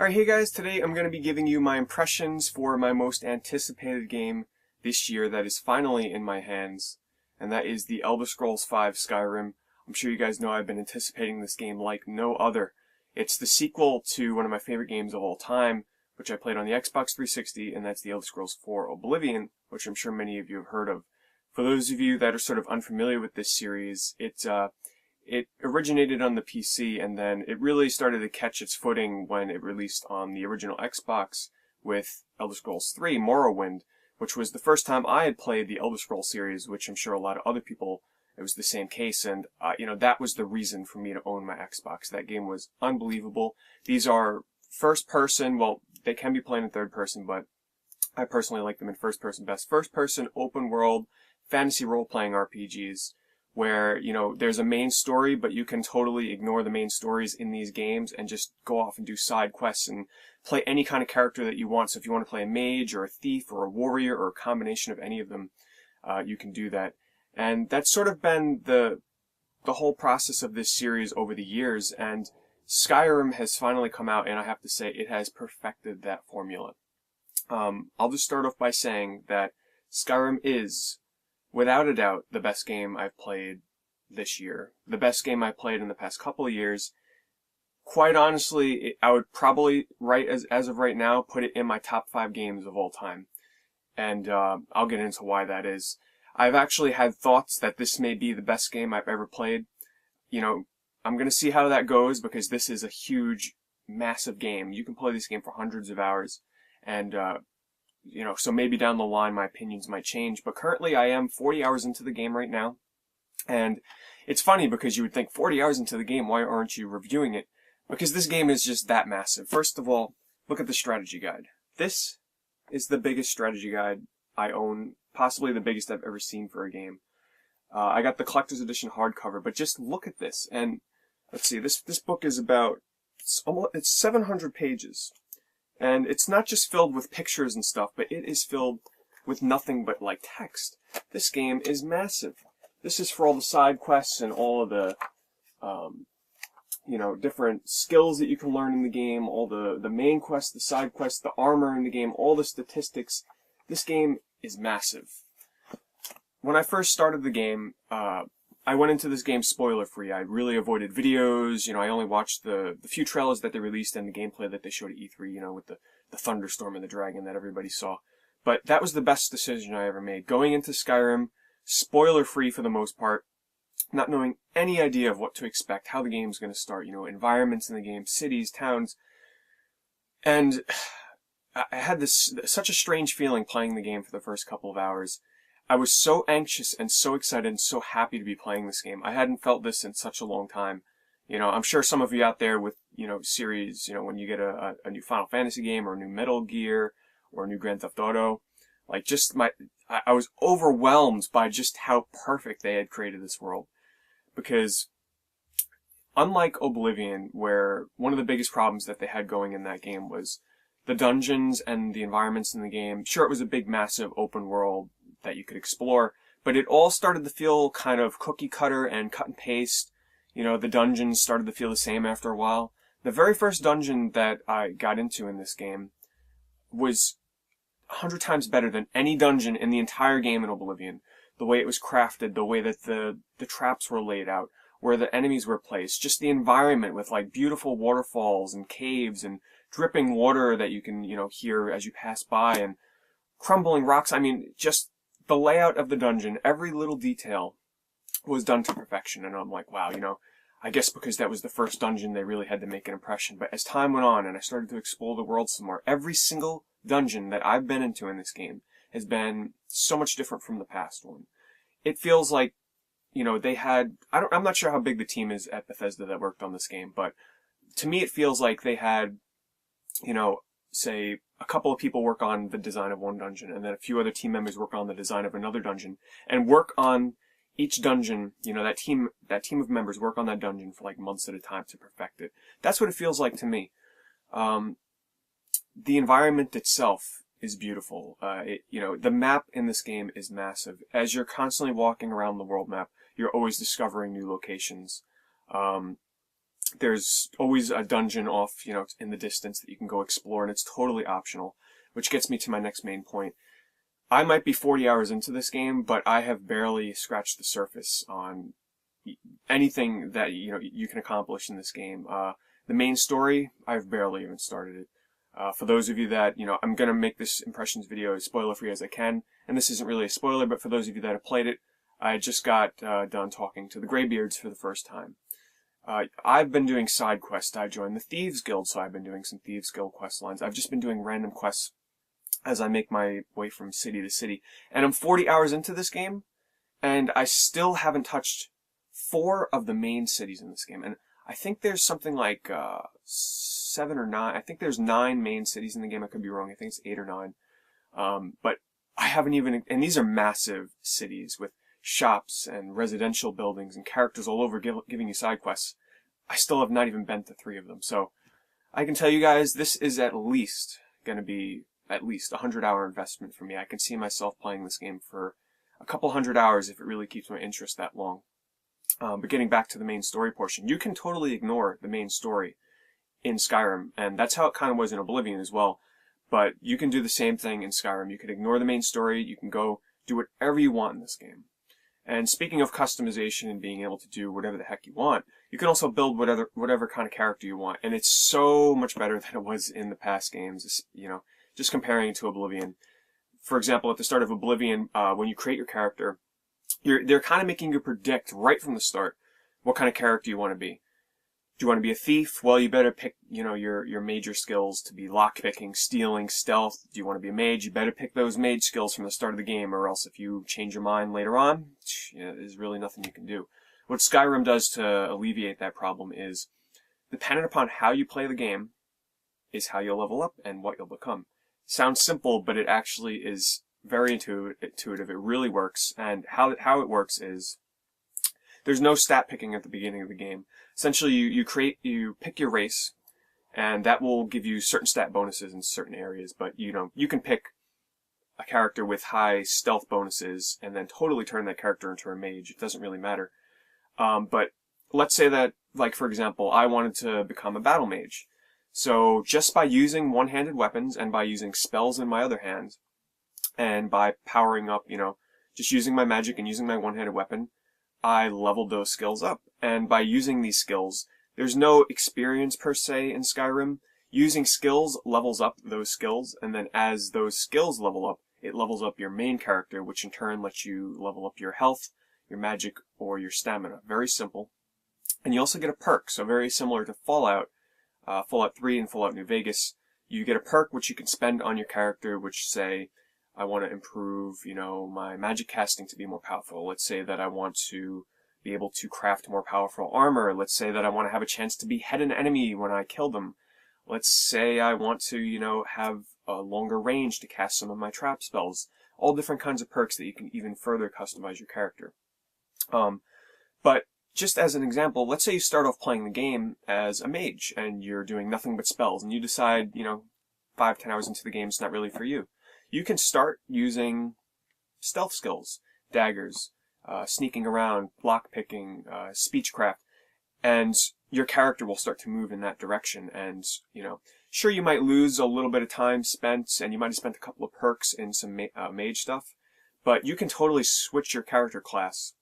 Alright, hey guys, today I'm going to be giving you my impressions for my most anticipated game this year that is finally in my hands, and that is The Elder Scrolls V Skyrim. I'm sure you guys know I've been anticipating this game like no other. It's the sequel to one of my favorite games of all time, which I played on the Xbox 360, and that's The Elder Scrolls IV Oblivion, which I'm sure many of you have heard of. For those of you that are sort of unfamiliar with this series, it originated on the PC, and then it really started to catch its footing when it released on the original Xbox with Elder Scrolls 3 Morrowind, which was the first time I had played the Elder Scrolls series, which I'm sure a lot of other people, it was the same case, and that was the reason for me to own my Xbox. That game was unbelievable. These are first person, well, they can be played in third person, but I personally like them in first person best. First person, open world, fantasy role-playing RPGs, where, there's a main story, but you can totally ignore the main stories in these games and just go off and do side quests and play any kind of character that you want. So if you want to play a mage or a thief or a warrior or a combination of any of them, you can do that. And that's sort of been the whole process of this series over the years, and Skyrim has finally come out, and I have to say it has perfected that formula. I'll just start off by saying that Skyrim is, without a doubt, the best game I've played this year. The best game I played in the past couple of years. Quite honestly, I would probably, as of right now, put it in my top 5 games of all time. And I'll get into why that is. I've actually had thoughts that this may be the best game I've ever played. I'm going to see how that goes, because this is a huge, massive game. You can play this game for hundreds of hours. And so maybe down the line my opinions might change, but currently I am 40 hours into the game right now, and it's funny because you would think 40 hours into the game, why aren't you reviewing it? Because this game is just that massive. First of all, look at the strategy guide. This is the biggest strategy guide I own, possibly the biggest I've ever seen for a game. I got the collector's edition hardcover, but just look at this, and let's see, this book is it's 700 pages. And it's not just filled with pictures and stuff, but it is filled with nothing but, text. This game is massive. This is for all the side quests and all of the, different skills that you can learn in the game, all the main quests, the side quests, the armor in the game, all the statistics. This game is massive. When I first started the game, I went into this game spoiler-free. I really avoided videos. I only watched the few trailers that they released and the gameplay that they showed at E3, with the thunderstorm and the dragon that everybody saw. But that was the best decision I ever made. Going into Skyrim, spoiler-free for the most part, not knowing any idea of what to expect, how the game's going to start, environments in the game, cities, towns. And I had such a strange feeling playing the game for the first couple of hours. I was so anxious and so excited and so happy to be playing this game. I hadn't felt this in such a long time. I'm sure some of you out there with, series, when you get a new Final Fantasy game or a new Metal Gear or a new Grand Theft Auto, I was overwhelmed by just how perfect they had created this world. Because unlike Oblivion, where one of the biggest problems that they had going in that game was the dungeons and the environments in the game. Sure, it was a big, massive open world that you could explore, but it all started to feel kind of cookie cutter and cut and paste. The dungeons started to feel the same after a while. The very first dungeon that I got into in this game was 100 times better than any dungeon in the entire game in Oblivion. The way it was crafted, the way that the traps were laid out, where the enemies were placed, just the environment with beautiful waterfalls and caves and dripping water that you can, hear as you pass by, and crumbling rocks. I mean, just the layout of the dungeon, every little detail was done to perfection. And I'm like, wow, I guess because that was the first dungeon, they really had to make an impression. But as time went on and I started to explore the world some more, every single dungeon that I've been into in this game has been so much different from the past one. It feels like, they had, I'm not sure how big the team is at Bethesda that worked on this game, but to me it feels like they had, say, a couple of people work on the design of one dungeon, and then a few other team members work on the design of another dungeon, and work on each dungeon, that team of members work on that dungeon for months at a time to perfect it. That's what it feels like to me. The environment itself is beautiful. The map in this game is massive. As you're constantly walking around the world map, you're always discovering new locations. There's always a dungeon off, in the distance that you can go explore, and it's totally optional, which gets me to my next main point. I might be 40 hours into this game, but I have barely scratched the surface on anything that, you can accomplish in this game. The main story, I've barely even started it. For those of you that, I'm going to make this impressions video as spoiler-free as I can, and this isn't really a spoiler, but for those of you that have played it, I just got done talking to the Greybeards for the first time. I've been doing side quests. I joined the Thieves Guild, so I've been doing some Thieves Guild quest lines. I've just been doing random quests as I make my way from city to city. And I'm 40 hours into this game, and I still haven't touched 4 of the main cities in this game. And I think there's something like 7 or 9. I think there's 9 main cities in the game. I could be wrong. I think it's 8 or 9. But I haven't even... And these are massive cities with shops and residential buildings and characters all over giving you side quests. I still have not even been to 3 of them. So I can tell you guys, this is at least going to be at least a 100-hour investment for me. I can see myself playing this game for a couple 100 hours if it really keeps my interest that long. But getting back to the main story portion, you can totally ignore the main story in Skyrim, and that's how it kind of was in Oblivion as well. But you can do the same thing in Skyrim. You can ignore the main story. You can go do whatever you want in this game. And speaking of customization and being able to do whatever the heck you want, you can also build whatever kind of character you want. And it's so much better than it was in the past games, just comparing it to Oblivion. For example, at the start of Oblivion, when you create your character, they're kind of making you predict right from the start what kind of character you want to be. Do you want to be a thief? Well, you better pick, your major skills to be lockpicking, stealing, stealth. Do you want to be a mage? You better pick those mage skills from the start of the game, or else if you change your mind later on, there's really nothing you can do. What Skyrim does to alleviate that problem is, dependent upon how you play the game, is how you'll level up and what you'll become. Sounds simple, but it actually is very intuitive. It really works, and how it works is, there's no stat picking at the beginning of the game. Essentially, you pick your race, and that will give you certain stat bonuses in certain areas. But you can pick a character with high stealth bonuses and then totally turn that character into a mage. It doesn't really matter. But let's say that, like for example, I wanted to become a battle mage. So just by using one-handed weapons and by using spells in my other hand, and by powering up, just using my magic and using my one-handed weapon, I leveled those skills up. And by using these skills, there's no experience per se in Skyrim. Using skills levels up those skills, and then as those skills level up, it levels up your main character, which in turn lets you level up your health, your magic, or your stamina. Very simple. And you also get a perk, so very similar to Fallout 3 and Fallout New Vegas. You get a perk which you can spend on your character, which say, I want to improve, my magic casting to be more powerful. Let's say that I want to be able to craft more powerful armor. Let's say that I want to have a chance to behead an enemy when I kill them. Let's say I want to, have a longer range to cast some of my trap spells. All different kinds of perks that you can even further customize your character. But just as an example, let's say you start off playing the game as a mage, and you're doing nothing but spells, and you decide, 5-10 hours into the game it's not really for you. You can start using stealth skills, daggers, sneaking around, lockpicking, speechcraft, and your character will start to move in that direction. And, sure, you might lose a little bit of time spent, and you might have spent a couple of perks in some mage stuff, but you can totally switch your character class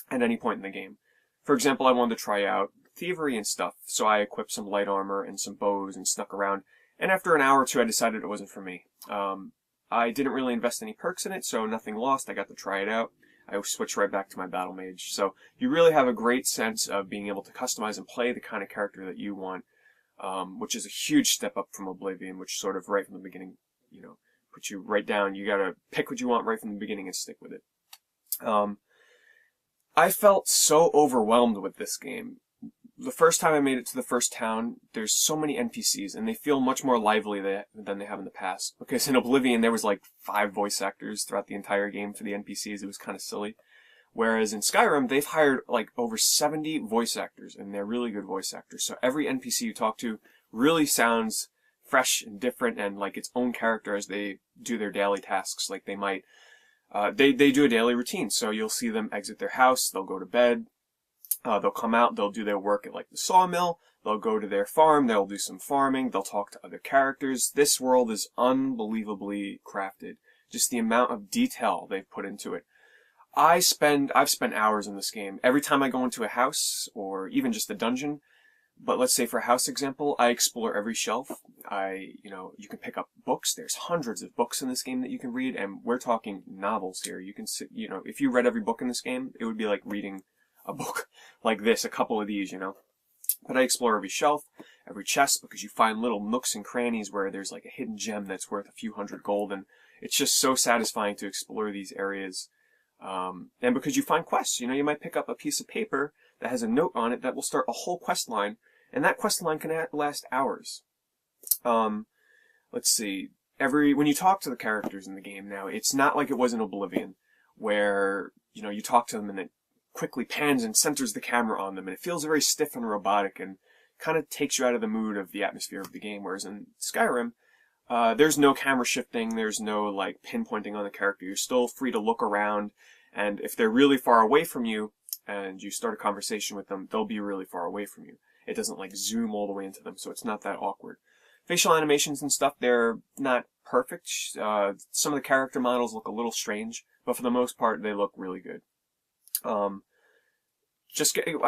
at any point in the game. For example, I wanted to try out thievery and stuff, so I equipped some light armor and some bows and snuck around, and after an hour or two I decided it wasn't for me. I didn't really invest any perks in it, so nothing lost. I got to try it out. I switched right back to my battle mage. So you really have a great sense of being able to customize and play the kind of character that you want, which is a huge step up from Oblivion, which sort of right from the beginning, puts you right down. You gotta pick what you want right from the beginning and stick with it. I felt so overwhelmed with this game. The first time I made it to the first town, there's so many NPCs, and they feel much more lively than they have in the past. Because in Oblivion, there was like 5 voice actors throughout the entire game for the NPCs. It was kind of silly. Whereas in Skyrim, they've hired like over 70 voice actors, and they're really good voice actors. So every NPC you talk to really sounds fresh and different and like its own character as they do their daily tasks. Like they might, they do a daily routine. So you'll see them exit their house, they'll go to bed, They'll come out, they'll do their work at like the sawmill, they'll go to their farm, they'll do some farming, they'll talk to other characters. This world is unbelievably crafted. Just the amount of detail they've put into it. I've spent hours in this game. Every time I go into a house, or even just a dungeon, but let's say for a house example, I explore every shelf. You can pick up books. There's hundreds of books in this game that you can read, and we're talking novels here. You can sit, if you read every book in this game, it would be like reading a book like this, a couple of these, But I explore every shelf, every chest, because you find little nooks and crannies where there's like a hidden gem that's worth a few hundred gold, and it's just so satisfying to explore these areas. And because you find quests, you might pick up a piece of paper that has a note on it that will start a whole quest line, and that quest line can last hours. Let's see. When you talk to the characters in the game now, it's not like it was in Oblivion, where, you talk to them and it quickly pans and centers the camera on them, and it feels very stiff and robotic and kind of takes you out of the mood of the atmosphere of the game. Whereas in Skyrim, there's no camera shifting, there's no like pinpointing on the character. You're still free to look around, and if they're really far away from you and you start a conversation with them, they'll be really far away from you. It doesn't like zoom all the way into them, so it's not that awkward. Facial animations and stuff, they're not perfect. Some of the character models look a little strange, but for the most part, they look really good. I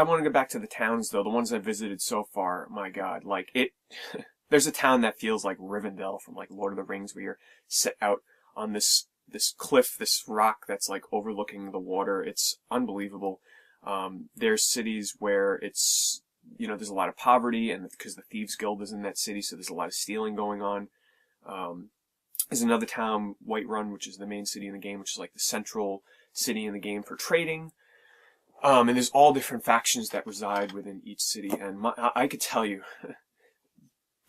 want to get back to the towns though, the ones I've visited so far. My God, there's a town that feels like Rivendell from like Lord of the Rings, where you're set out on this cliff, this rock that's like overlooking the water. It's unbelievable. There's cities where it's, there's a lot of poverty, and because the Thieves Guild is in that city, so there's a lot of stealing going on. There's another town, Whiterun, which is the main city in the game, which is like the central city in the game for trading. And there's all different factions that reside within each city, and I could tell you,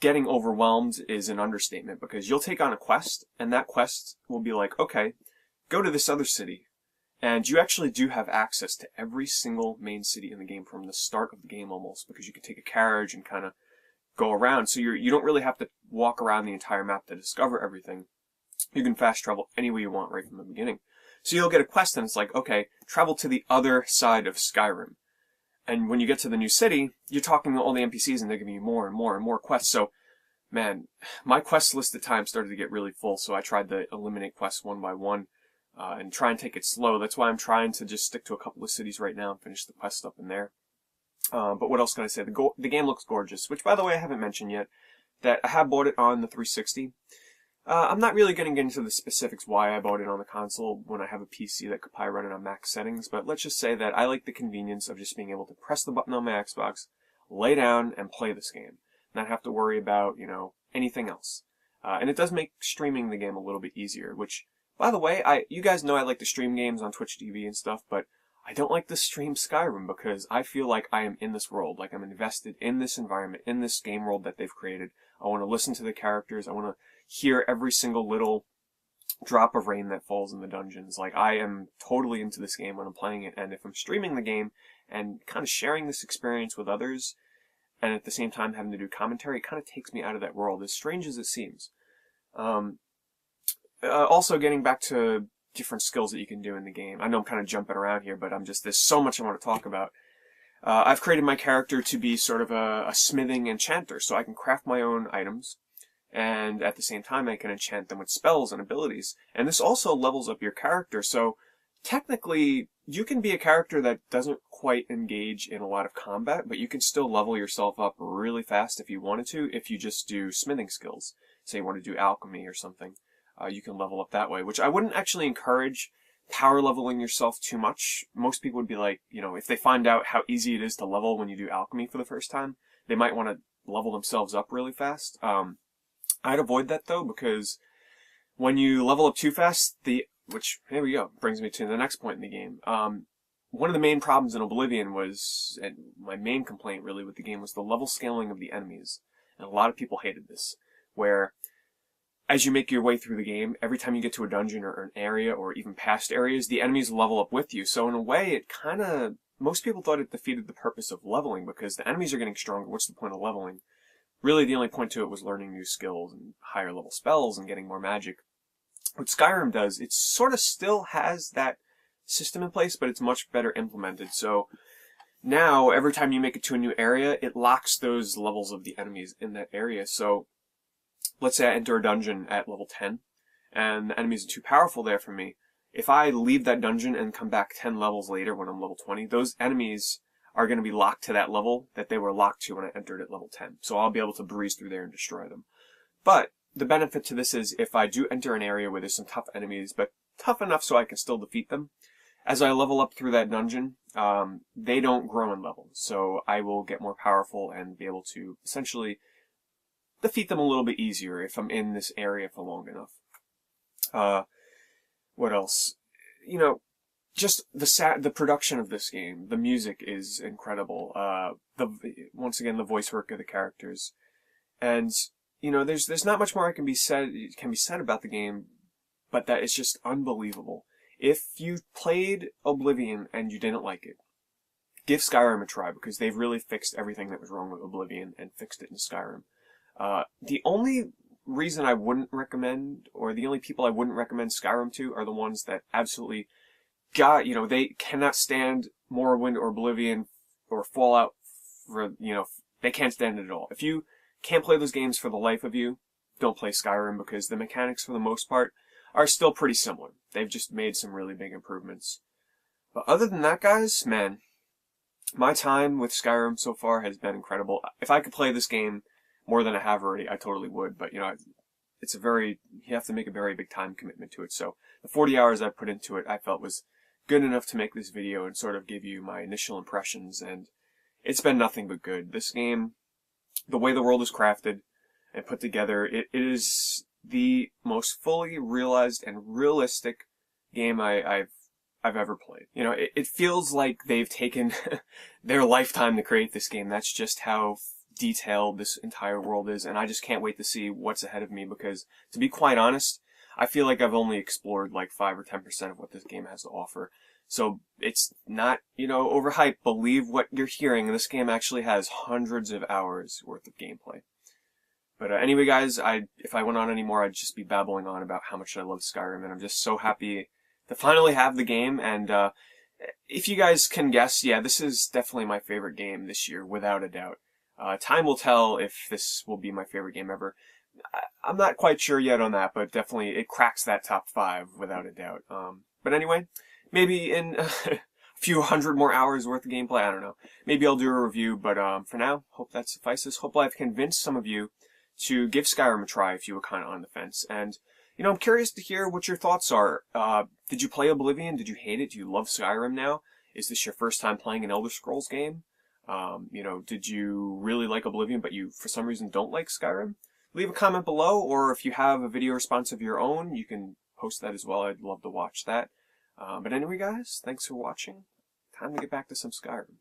getting overwhelmed is an understatement, because you'll take on a quest, and that quest will be like, okay, go to this other city. And you actually do have access to every single main city in the game from the start of the game almost, because you can take a carriage and kind of go around. So you don't really have to walk around the entire map to discover everything. You can fast travel any way you want right from the beginning. So you'll get a quest and it's like, okay, travel to the other side of Skyrim. And when you get to the new city, you're talking to all the NPCs and they're giving you more and more and more quests. So, man, my quest list at times started to get really full, so I tried to eliminate quests one by one. And try and take it slow. That's why I'm trying to just stick to a couple of cities right now and finish the quest up in there. But what else can I say? The game looks gorgeous, which, by the way, I haven't mentioned yet, that I have bought it on the 360. I'm not really going to get into the specifics why I bought it on the console when I have a PC that could probably run it on max settings, but let's just say that I like the convenience of just being able to press the button on my Xbox, lay down, and play this game. Not have to worry about, anything else. And it does make streaming the game a little bit easier, which... By the way, you guys know I like to stream games on Twitch TV and stuff, but I don't like to stream Skyrim because I feel like I am in this world, like I'm invested in this environment, in this game world that they've created. I want to listen to the characters, I want to hear every single little drop of rain that falls in the dungeons. Like, I am totally into this game when I'm playing it, and if I'm streaming the game and kind of sharing this experience with others, and at the same time having to do commentary, it kind of takes me out of that world, as strange as it seems. Also, getting back to different skills that you can do in the game. I know I'm kind of jumping around here, but there's so much I want to talk about. I've created my character to be sort of a smithing enchanter, so I can craft my own items, and at the same time I can enchant them with spells and abilities. And this also levels up your character, so technically you can be a character that doesn't quite engage in a lot of combat, but you can still level yourself up really fast if you wanted to, if you just do smithing skills. Say you want to do alchemy or something. You can level up that way, which I wouldn't actually encourage power leveling yourself too much. Most people would be like, if they find out how easy it is to level when you do alchemy for the first time, they might want to level themselves up really fast. I'd avoid that though, because when you level up too fast, which, here we go, brings me to the next point in the game. One of the main problems in Oblivion was, and my main complaint really with the game, was the level scaling of the enemies. And a lot of people hated this, where as you make your way through the game, every time you get to a dungeon or an area or even past areas, the enemies level up with you. So in a way, it most people thought it defeated the purpose of leveling, because the enemies are getting stronger. What's the point of leveling? Really, the only point to it was learning new skills and higher level spells and getting more magic. What Skyrim does, it sort of still has that system in place, but it's much better implemented. So now every time you make it to a new area, it locks those levels of the enemies in that area. So let's say I enter a dungeon at level 10, and the enemies are too powerful there for me. If I leave that dungeon and come back 10 levels later when I'm level 20, those enemies are going to be locked to that level that they were locked to when I entered at level 10. So I'll be able to breeze through there and destroy them. But the benefit to this is if I do enter an area where there's some tough enemies, but tough enough so I can still defeat them, as I level up through that dungeon, they don't grow in level. So I will get more powerful and be able to essentially defeat them a little bit easier if I'm in this area for long enough. What else? You know, just the production of this game, the music is incredible. Once again, the voice work of the characters, and you know, there's not much more can be said about the game, but that it's just unbelievable. If you played Oblivion and you didn't like it, give Skyrim a try, because they've really fixed everything that was wrong with Oblivion and fixed it in Skyrim. The only reason I wouldn't recommend, or the only people I wouldn't recommend Skyrim to, are the ones that absolutely they cannot stand Morrowind or Oblivion or Fallout they can't stand it at all. If you can't play those games for the life of you, don't play Skyrim, because the mechanics for the most part are still pretty similar. They've just made some really big improvements. But other than that, guys, man, my time with Skyrim so far has been incredible. If I could play this game more than I have already, I totally would. But, you have to make a very big time commitment to it. So the 40 hours I put into it, I felt was good enough to make this video and sort of give you my initial impressions. And it's been nothing but good. This game, the way the world is crafted and put together, it is the most fully realized and realistic game I've ever played. You know, it feels like they've taken their lifetime to create this game. That's just how detailed this entire world is, and I just can't wait to see what's ahead of me, because, to be quite honest, I feel like I've only explored like 5 or 10% of what this game has to offer. So it's not, overhyped. Believe what you're hearing. This game actually has hundreds of hours worth of gameplay. But anyway, guys, if I went on anymore, I'd just be babbling on about how much I love Skyrim, and I'm just so happy to finally have the game. And if you guys can guess, yeah, this is definitely my favorite game this year, without a doubt. Time will tell if this will be my favorite game ever. I'm not quite sure yet on that, but definitely it cracks that top 5 without a doubt. But anyway, maybe in a few hundred more hours worth of gameplay, I don't know. Maybe I'll do a review, but for now, hope that suffices. Hope I've convinced some of you to give Skyrim a try if you were kind of on the fence. And, I'm curious to hear what your thoughts are. Did you play Oblivion? Did you hate it? Do you love Skyrim now? Is this your first time playing an Elder Scrolls game? Did you really like Oblivion, but you, for some reason, don't like Skyrim? Leave a comment below, or if you have a video response of your own, you can post that as well. I'd love to watch that. But anyway, guys, thanks for watching. Time to get back to some Skyrim.